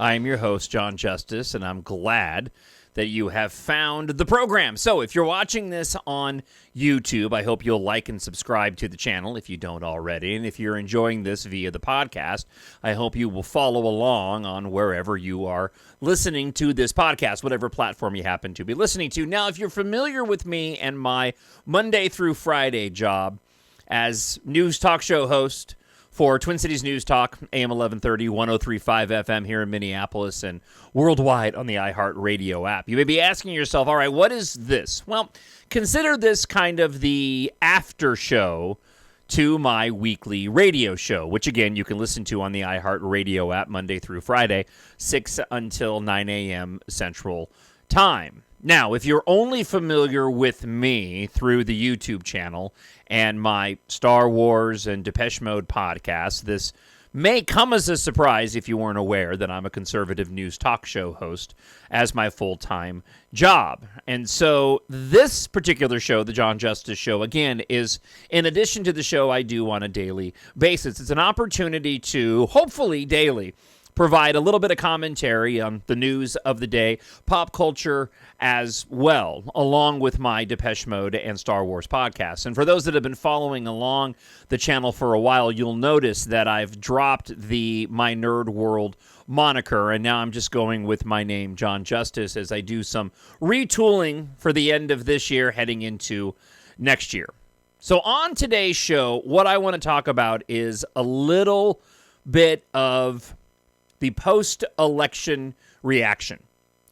I am your host, Jon Justice, and I'm glad that you have found the program. So if you're watching this on YouTube, I hope you'll like and subscribe to the channel if you don't already. And if you're enjoying this via the podcast, I hope you will follow along on wherever you are listening to this podcast, whatever platform you happen to be listening to. Now, if you're familiar with me and my Monday through Friday job as news talk show host for Twin Cities News Talk, AM 1130, 103.5 FM here in Minneapolis and worldwide on the Iheartradio app. You may be asking yourself, all right, what is this? Well, consider this kind of the after show to my weekly radio show, which, again, you can listen to on the Iheartradio app Monday through Friday, 6 until 9 a.m. Central Time. Now, if you're only familiar with me through the YouTube channel and my Star Wars and Depeche Mode podcast, this may come as a surprise if you weren't aware that I'm a conservative news talk show host as my full-time job. And so this particular show, the Jon Justice Show, again, is in addition to the show I do on a daily basis. It's an opportunity to, hopefully daily, provide a little bit of commentary on the news of the day, pop culture as well, along with my Depeche Mode and Star Wars podcasts. And for those that have been following along the channel for a while, you'll notice that I've dropped the My Nerd World moniker, and now I'm just going with my name, Jon Justice, as I do some retooling for the end of this year heading into next year. So on today's show, what I want to talk about is a little bit of the post-election reaction,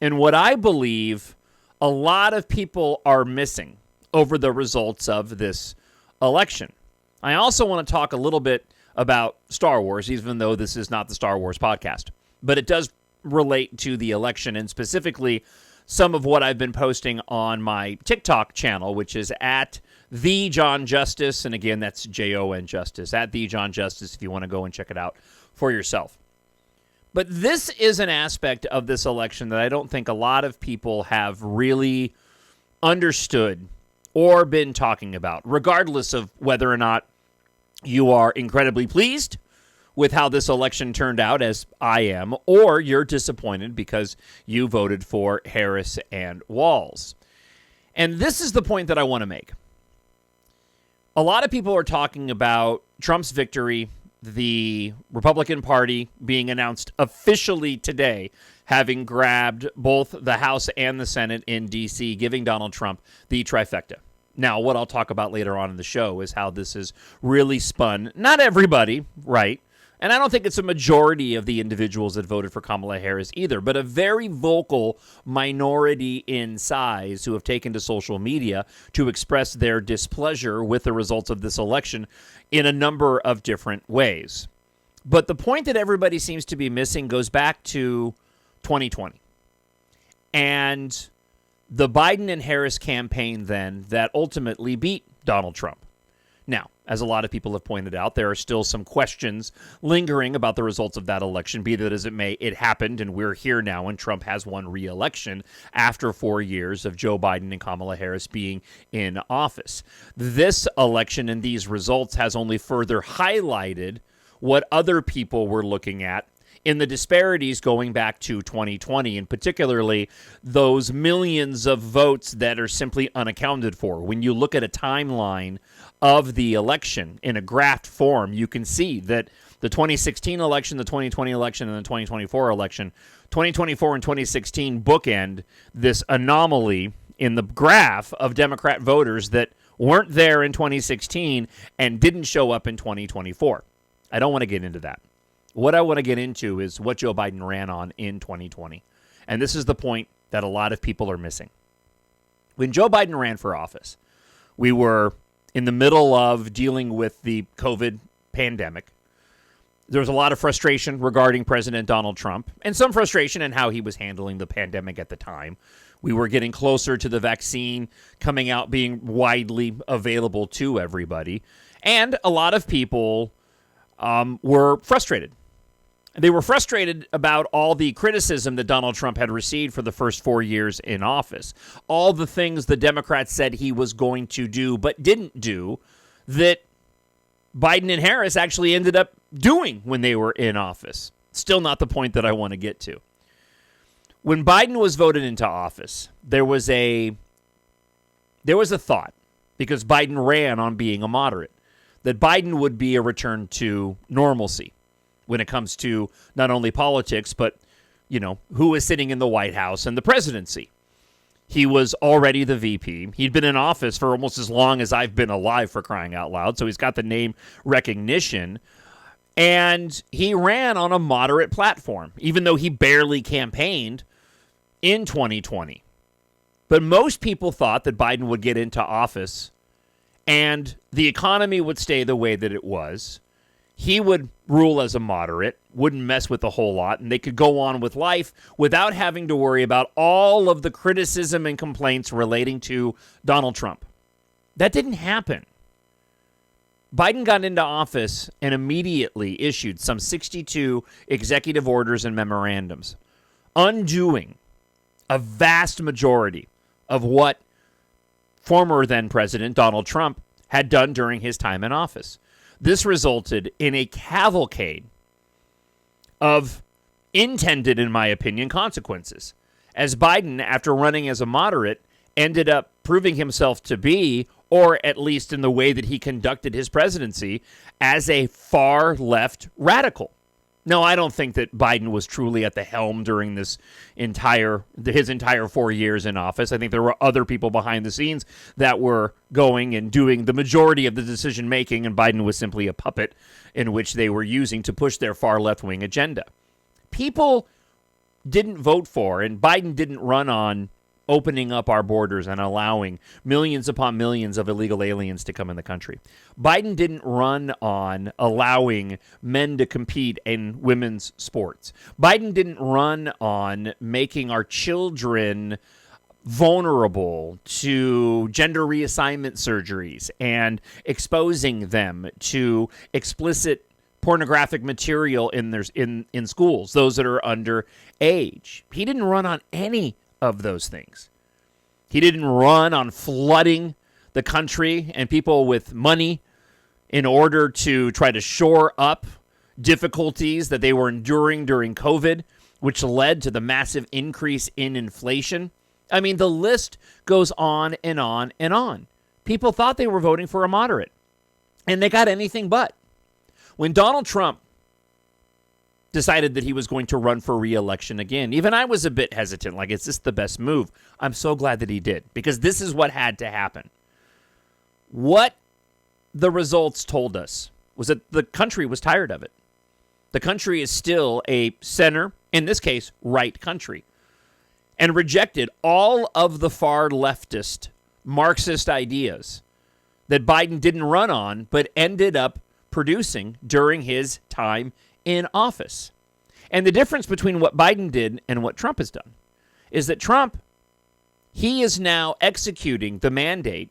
and what I believe a lot of people are missing over the results of this election. I also want to talk a little bit about Star Wars, even though this is not the Star Wars podcast, but it does relate to the election, and specifically some of what I've been posting on my TikTok channel, which is at The Jon Justice, and again, that's Jon Justice, at The Jon Justice, if you want to go and check it out for yourself. But this is an aspect of this election that I don't think a lot of people have really understood or been talking about, regardless of whether or not you are incredibly pleased with how this election turned out, as I am, or you're disappointed because you voted for Harris and Walz. And this is the point that I want to make. A lot of people are talking about Trump's victory, the Republican Party being announced officially today, having grabbed both the House and the Senate in D.C., giving Donald Trump the trifecta. Now, what I'll talk about later on in the show is how this is really spun. Not everybody, right? And I don't think it's a majority of the individuals that voted for Kamala Harris either, but a very vocal minority in size who have taken to social media to express their displeasure with the results of this election in a number of different ways. But the point that everybody seems to be missing goes back to 2020 and the Biden and Harris campaign then that ultimately beat Donald Trump. Now, as a lot of people have pointed out, there are still some questions lingering about the results of that election. Be that as it may, it happened, and we're here now, and Trump has won re-election after 4 years of Joe Biden and Kamala Harris being in office. This election and these results has only further highlighted what other people were looking at in the disparities going back to 2020, and particularly those millions of votes that are simply unaccounted for. When you look at a timeline of the election in a graph form, you can see that the 2016 election, the 2020 election, and the 2024 election, 2024 and 2016 bookend this anomaly in the graph of Democrat voters that weren't there in 2016 and didn't show up in 2024. I don't want to get into that. What I want to get into is what Joe Biden ran on in 2020. And this is the point that a lot of people are missing. When Joe Biden ran for office, we were in the middle of dealing with the COVID pandemic. There was a lot of frustration regarding President Donald Trump and some frustration in how he was handling the pandemic at the time. We were getting closer to the vaccine coming out, being widely available to everybody. And a lot of people were frustrated. They were frustrated about all the criticism that Donald Trump had received for the first 4 years in office. All the things the Democrats said he was going to do but didn't do that Biden and Harris actually ended up doing when they were in office. Still not the point that I want to get to. When Biden was voted into office, there was a thought, because Biden ran on being a moderate, that Biden would be a return to normalcy when it comes to not only politics, but, who is sitting in the White House and the presidency. He was already the VP. He'd been in office for almost as long as I've been alive, for crying out loud. So he's got the name recognition. And he ran on a moderate platform, even though he barely campaigned in 2020. But most people thought that Biden would get into office and the economy would stay the way that it was. He would rule as a moderate, wouldn't mess with a whole lot, and they could go on with life without having to worry about all of the criticism and complaints relating to Donald Trump. That didn't happen. Biden got into office and immediately issued some 62 executive orders and memorandums, undoing a vast majority of what former then President Donald Trump had done during his time in office. This resulted in a cavalcade of intended, in my opinion, consequences, as Biden, after running as a moderate, ended up proving himself to be, or at least in the way that he conducted his presidency, as a far left radical. No, I don't think that Biden was truly at the helm during his entire 4 years in office. I think there were other people behind the scenes that were going and doing the majority of the decision making, and Biden was simply a puppet in which they were using to push their far left wing agenda. People didn't vote for, and Biden didn't run on opening up our borders and allowing millions upon millions of illegal aliens to come in the country. Biden didn't run on allowing men to compete in women's sports. Biden didn't run on making our children vulnerable to gender reassignment surgeries and exposing them to explicit pornographic material in schools, those that are under age. He didn't run on any of those things. He didn't run on flooding the country and people with money in order to try to shore up difficulties that they were enduring during COVID, which led to the massive increase in inflation. I mean, the list goes on and on and on. People thought they were voting for a moderate, and they got anything but. When Donald Trump decided that he was going to run for re-election again, even I was a bit hesitant, like, is this the best move? I'm so glad that he did, because this is what had to happen. What the results told us was that the country was tired of it. The country is still a center, in this case, right country, and rejected all of the far leftist Marxist ideas that Biden didn't run on, but ended up producing during his time in office. And the difference between what Biden did and what Trump has done is that Trump, he is now executing the mandate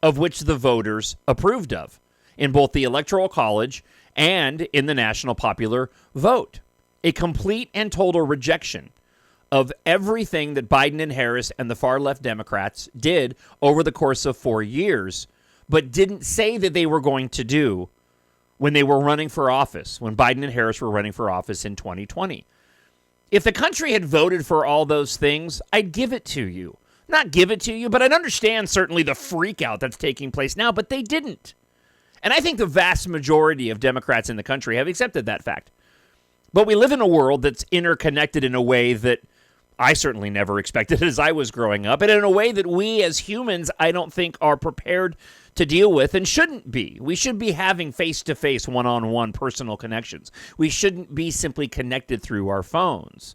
of which the voters approved of in both the Electoral College and in the national popular vote. A complete and total rejection of everything that Biden and Harris and the far left Democrats did over the course of 4 years, but didn't say that they were going to do when they were running for office, when Biden and Harris were running for office in 2020. If the country had voted for all those things, I'd give it to you. Not give it to you, but I'd understand certainly the freak out that's taking place now, but they didn't. And I think the vast majority of Democrats in the country have accepted that fact. But we live in a world that's interconnected in a way that I certainly never expected as I was growing up, and in a way that we as humans, I don't think, are prepared to deal with and shouldn't be. We should be having face-to-face, one-on-one personal connections. We shouldn't be simply connected through our phones.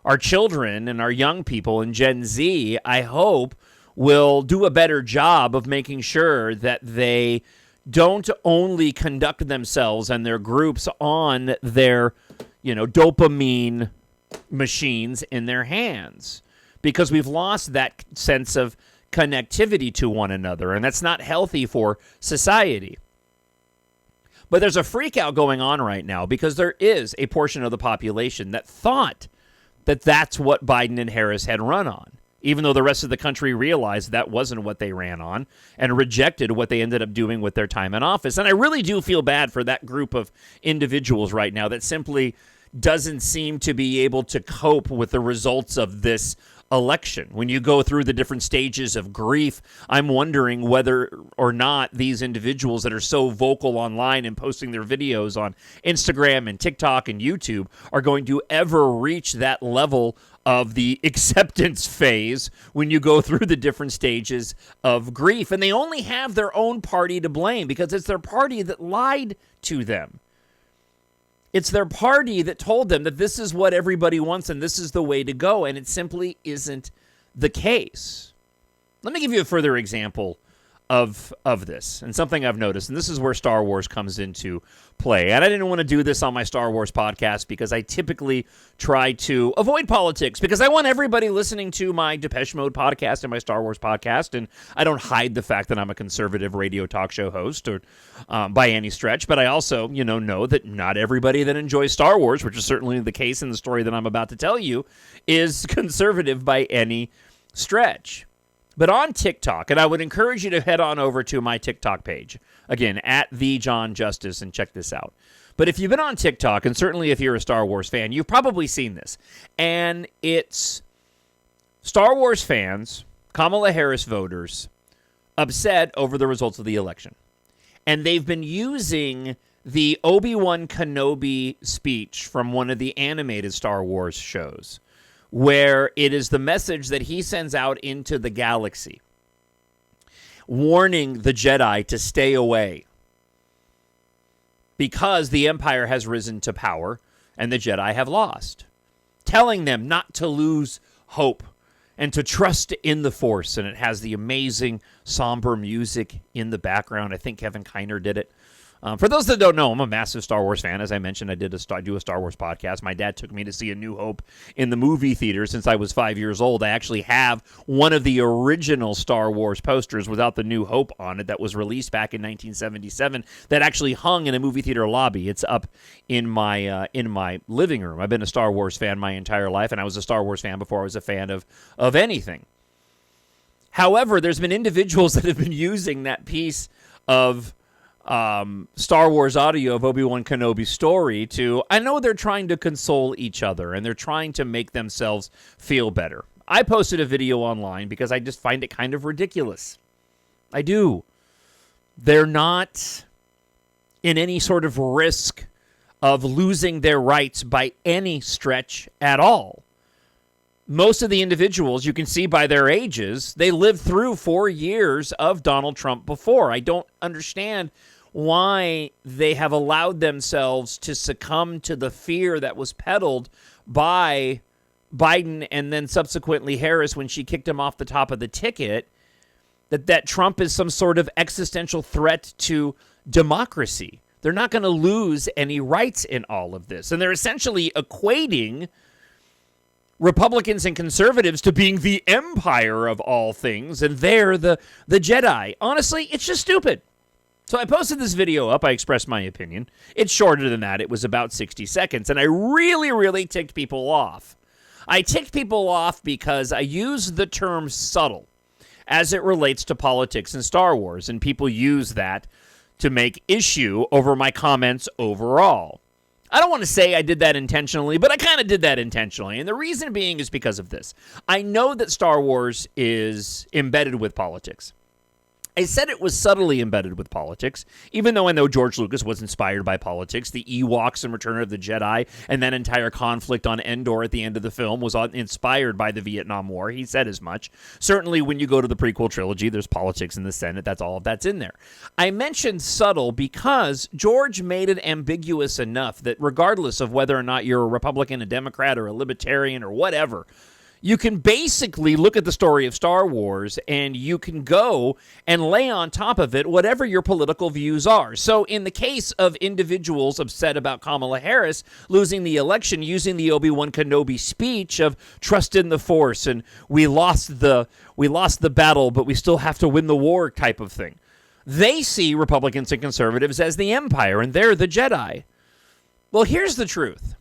Our children and our young people and Gen Z, I hope, will do a better job of making sure that they don't only conduct themselves and their groups on their, dopamine machines in their hands, because we've lost that sense of connectivity to one another, and that's not healthy for society. But there's a freak out going on right now because there is a portion of the population that thought that that's what Biden and Harris had run on, even though the rest of the country realized that wasn't what they ran on and rejected what they ended up doing with their time in office. And I really do feel bad for that group of individuals right now that simply doesn't seem to be able to cope with the results of this election. When you go through the different stages of grief, I'm wondering whether or not these individuals that are so vocal online and posting their videos on Instagram and TikTok and YouTube are going to ever reach that level of the acceptance phase when you go through the different stages of grief. And they only have their own party to blame because it's their party that lied to them. It's their party that told them that this is what everybody wants and this is the way to go, and it simply isn't the case. Let me give you a further example of this, and something I've noticed, and this is where Star Wars comes into play. And I didn't want to do this on my Star Wars podcast because I typically try to avoid politics because I want everybody listening to my Depeche Mode podcast and my Star Wars podcast, and I don't hide the fact that I'm a conservative radio talk show host or by any stretch, but I also, know that not everybody that enjoys Star Wars, which is certainly the case in the story that I'm about to tell you, is conservative by any stretch. But on TikTok, and I would encourage you to head on over to my TikTok page, again, at the Jon Justice, and check this out. But if you've been on TikTok, and certainly if you're a Star Wars fan, you've probably seen this. And it's Star Wars fans, Kamala Harris voters, upset over the results of the election. And they've been using the Obi-Wan Kenobi speech from one of the animated Star Wars shows, where it is the message that he sends out into the galaxy, warning the Jedi to stay away because the Empire has risen to power and the Jedi have lost, telling them not to lose hope and to trust in the Force. And it has the amazing somber music in the background. I think Kevin Kiner did it. For those that don't know, I'm a massive Star Wars fan. As I mentioned, I do a Star Wars podcast. My dad took me to see A New Hope in the movie theater since I was 5 years old. I actually have one of the original Star Wars posters without the New Hope on it that was released back in 1977 that actually hung in a movie theater lobby. It's up in my living room. I've been a Star Wars fan my entire life, and I was a Star Wars fan before I was a fan of anything. However, there's been individuals that have been using that piece of Star Wars audio of Obi-Wan Kenobi's story to, I know they're trying to console each other and they're trying to make themselves feel better. I posted a video online because I just find it kind of ridiculous. I do. They're not in any sort of risk of losing their rights by any stretch at all. Most of the individuals, you can see by their ages, they lived through 4 years of Donald Trump before. I don't understand why they have allowed themselves to succumb to the fear that was peddled by Biden and then subsequently Harris when she kicked him off the top of the ticket, that Trump is some sort of existential threat to democracy. They're not going to lose any rights in all of this. And they're essentially equating Republicans and conservatives to being the empire of all things, and they're the Jedi. Honestly, it's just stupid. So I posted this video up. I expressed my opinion. It's shorter than that. It was about 60 seconds, and I really, really ticked people off. I ticked people off because I used the term subtle as it relates to politics and Star Wars, and people use that to make issue over my comments overall. I don't want to say I did that intentionally, but I kind of did that intentionally. And the reason being is because of this. I know that Star Wars is embedded with politics. I said it was subtly embedded with politics, even though I know George Lucas was inspired by politics. The Ewoks in Return of the Jedi and that entire conflict on Endor at the end of the film was inspired by the Vietnam War. He said as much. Certainly, when you go to the prequel trilogy, there's politics in the Senate. That's all that's in there. I mentioned subtle because George made it ambiguous enough that regardless of whether or not you're a Republican, a Democrat, or a Libertarian, or whatever, you can basically look at the story of Star Wars and you can go and lay on top of it whatever your political views are. So in the case of individuals upset about Kamala Harris losing the election using the Obi-Wan Kenobi speech of trust in the Force and we lost the battle, but we still have to win the war type of thing. They see Republicans and conservatives as the empire and they're the Jedi. Well, here's the truth.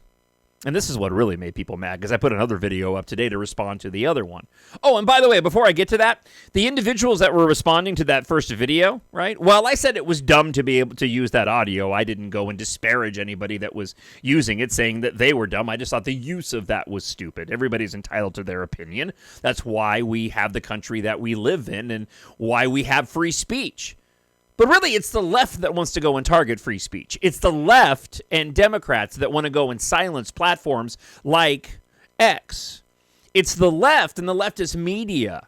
And this is what really made people mad, because I put another video up today to respond to the other one. Oh, and by the way, before I get to that, the individuals that were responding to that first video, right? Well, I said it was dumb to be able to use that audio. I didn't go and disparage anybody that was using it, saying that they were dumb. I just thought the use of that was stupid. Everybody's entitled to their opinion. That's why we have the country that we live in and why we have free speech. But really, it's the left that wants to go and target free speech. It's the left and Democrats that want to go and silence platforms like X. It's the left and the leftist media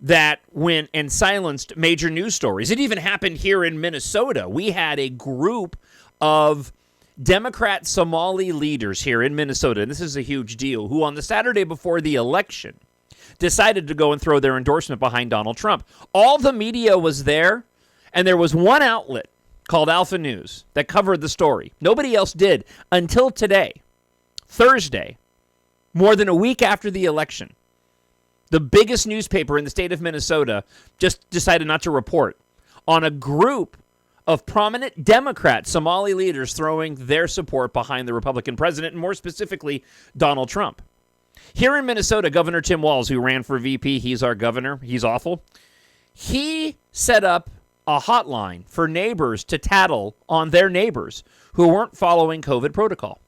that went and silenced major news stories. It even happened here in Minnesota. We had a group of Democrat Somali leaders here in Minnesota, and this is a huge deal, who on the Saturday before the election decided to go and throw their endorsement behind Donald Trump. All the media was there. And there was one outlet called Alpha News that covered the story. Nobody else did until today, Thursday, more than a week after the election. The biggest newspaper in the state of Minnesota just decided not to report on a group of prominent Democrat Somali leaders throwing their support behind the Republican president, and more specifically, Donald Trump. Here in Minnesota, Governor Tim Walz, who ran for VP, he's our governor, he's awful. He set up a hotline for neighbors to tattle on their neighbors who weren't following COVID protocol.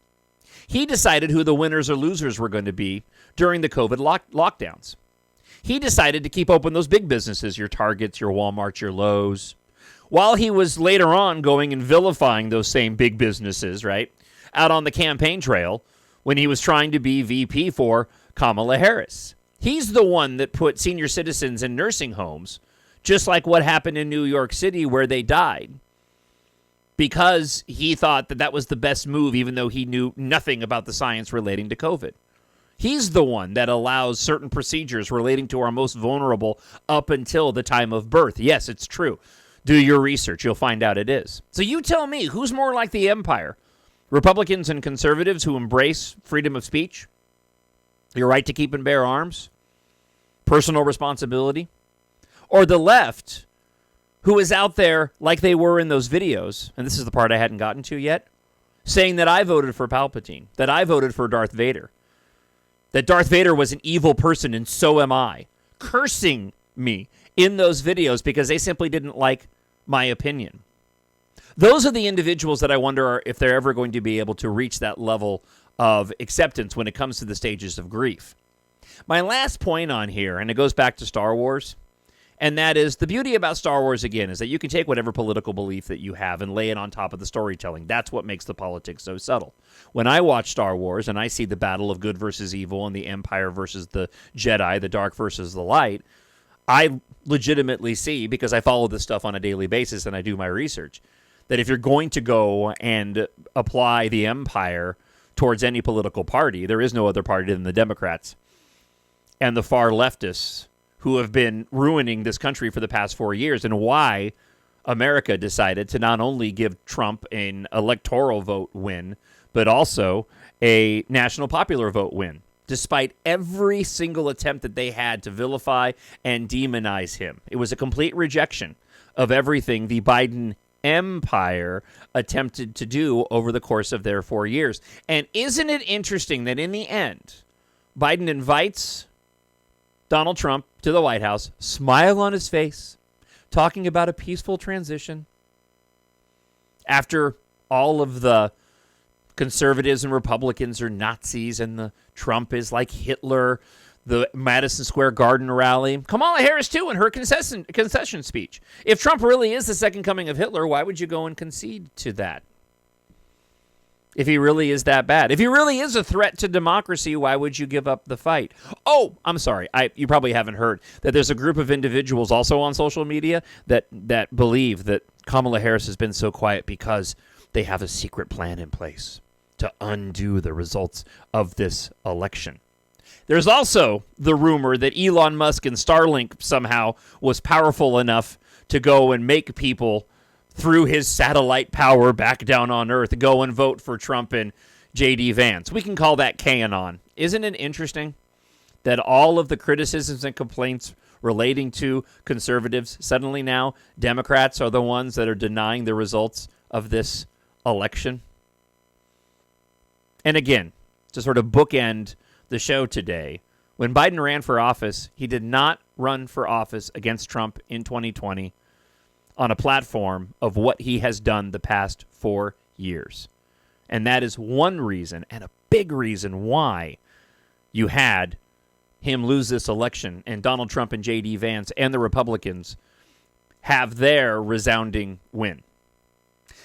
He decided who the winners or losers were going to be during the COVID lockdowns. He decided to keep open those big businesses, your Targets, your Walmarts, your Lowe's, while he was later on going and vilifying those same big businesses, right, out on the campaign trail when he was trying to be VP for Kamala Harris. He's the one that put senior citizens in nursing homes, just like what happened in New York City where they died, because he thought that that was the best move, even though he knew nothing about the science relating to COVID. He's the one that allows certain procedures relating to our most vulnerable up until the time of birth. Yes, it's true. Do your research. You'll find out it is. So you tell me, who's more like the empire? Republicans and conservatives who embrace freedom of speech, your right to keep and bear arms, personal responsibility, or the left, who is out there like they were in those videos, and this is the part I hadn't gotten to yet, saying that I voted for Palpatine, that I voted for Darth Vader, that Darth Vader was an evil person and so am I, cursing me in those videos because they simply didn't like my opinion. Those are the individuals that I wonder if they're ever going to be able to reach that level of acceptance when it comes to the stages of grief. My last point on here, and it goes back to Star Wars, and that is the beauty about Star Wars, again, is that you can take whatever political belief that you have and lay it on top of the storytelling. That's what makes the politics so subtle. When I watch Star Wars and I see the battle of good versus evil and the Empire versus the Jedi, the dark versus the light, I legitimately see, because I follow this stuff on a daily basis and I do my research, that if you're going to go and apply the Empire towards any political party, there is no other party than the Democrats and the far leftists who have been ruining this country for the past 4 years, and why America decided to not only give Trump an electoral vote win, but also a national popular vote win, despite every single attempt that they had to vilify and demonize him. It was a complete rejection of everything the Biden empire attempted to do over the course of their 4 years. And isn't it interesting that in the end, Biden invites Donald Trump to the White House, smile on his face, talking about a peaceful transition, after all of the conservatives and Republicans are Nazis and the Trump is like Hitler, the Madison Square Garden rally. Kamala Harris, too, in her concession speech. If Trump really is the second coming of Hitler, why would you go and concede to that? If he really is that bad. If he really is a threat to democracy, why would you give up the fight? Oh, I'm sorry. You probably haven't heard that there's a group of individuals also on social media that believe that Kamala Harris has been so quiet because they have a secret plan in place to undo the results of this election. There's also the rumor that Elon Musk and Starlink somehow was powerful enough to go and make people through his satellite power back down on Earth go and vote for Trump and J.D. Vance. We can call that QAnon. Isn't it interesting that all of the criticisms and complaints relating to conservatives, suddenly now Democrats are the ones that are denying the results of this election? And again, to sort of bookend the show today. When Biden ran for office, he did not run for office against Trump in 2020 on a platform of what he has done the past 4 years. And that is one reason, and a big reason, why you had him lose this election and Donald Trump and J.D. Vance and the Republicans have their resounding win.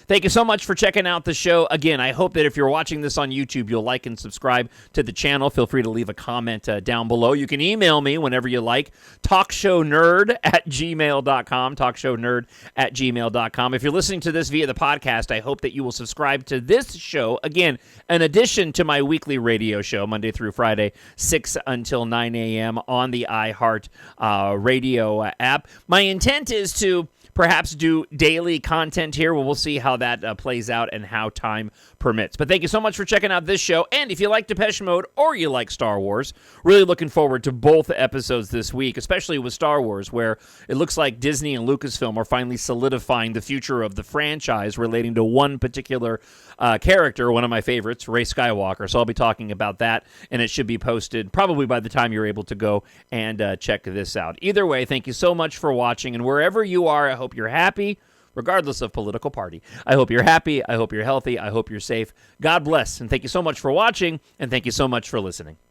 Thank you so much for checking out the show. Again, I hope that if you're watching this on YouTube, you'll like and subscribe to the channel. Feel free to leave a comment down below. You can email me whenever you like, talkshownerd@gmail.com, talkshownerd@gmail.com. If you're listening to this via the podcast, I hope that you will subscribe to this show. Again, in addition to my weekly radio show, Monday through Friday, 6 until 9 a.m. on the Iheartradio app. My intent is to perhaps do daily content here. Well, we'll see how that plays out and how time permits. But thank you so much for checking out this show. And if you like Depeche Mode or you like Star Wars, really looking forward to both episodes this week, especially with Star Wars, where it looks like Disney and Lucasfilm are finally solidifying the future of the franchise relating to one particular character, one of my favorites, Rey Skywalker. So I'll be talking about that, and it should be posted probably by the time you're able to go and check this out. Either way, thank you so much for watching, and wherever you are, I hope you're happy, regardless of political party. I hope you're happy, I hope you're healthy, I hope you're safe. God bless, and thank you so much for watching, and thank you so much for listening.